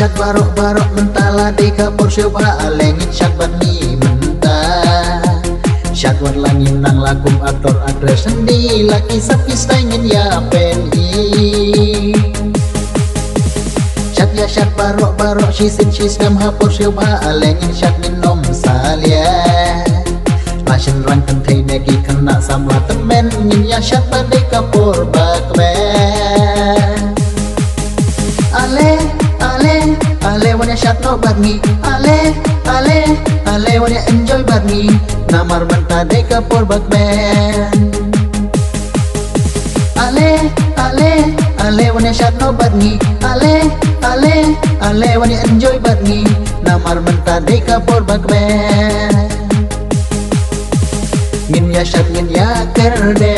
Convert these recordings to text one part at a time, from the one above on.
nginshad barok mentala di kapur syubha nginshad badei mentah syad warlangin nang lakum aktor address sendi laki sapis tangin ya penhi syad ya syad barok shisin nam hapur syubha nginshad minom salia Mashin rang kentai negi kena samla temen nginshad badei kapur bakmen Ale wania syad no badei ale wania enjoy badei namar banta dei kapur bakmen ale wania syad no badei ale wania enjoy badei namar banta dei kapur bakmen ngin ya syad ngin ya kerde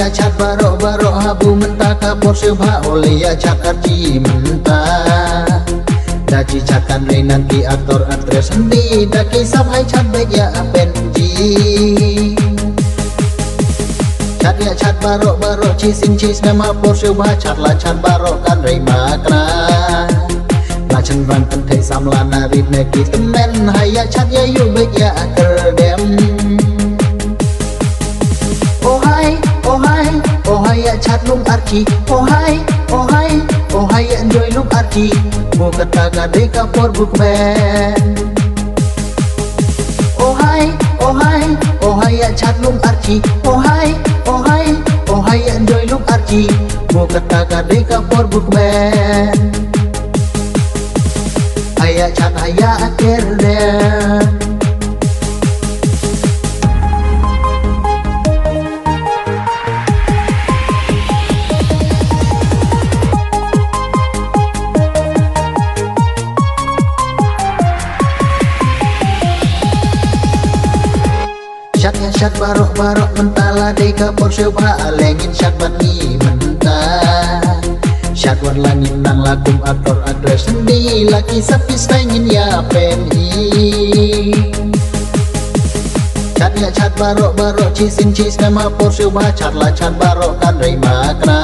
ya syad barok habu mentah kapur syubha oleh ya syad arji mentah daci syadkan re nanti aktor address sendi daki sampai syad baik ya penji syad ya syad barok cisin nam hapur syubha syad la syad barok kan re makna lachen ran kentai samla narit neki temen haya syad ya yu baik ya kerdem Oh hai ya syad lung arci oh hai ya enjoy lung arci mo kata dei kapur bakmen oh hai ya syad lung arci oh hai ya enjoy lung arci mo kata dei kapur bakmen haya syad haya kerde syad barok mentala dei kapur syubha nginshad badei mentah syad warlangin nang lakum aktor address sendi laki sapis tangin ya penhi syad ya syad barok cisin nam hapur syubha syad la syad barok kan re makna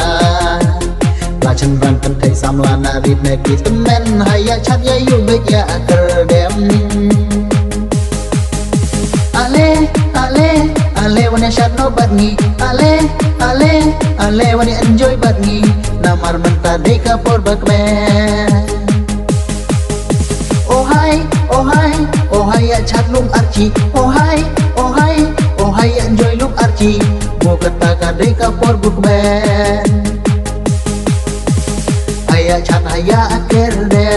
lachen rang kentai samla narit neki temen haya syad ya yu baik ya kerdem ale wania syad no badei ale wania enjoy badei namar mentah dei kapur bakmen oh hai ya syad lung arci oh hai ya enjoy lung arci mo kata dei kapur bakmen haya syad haya kerde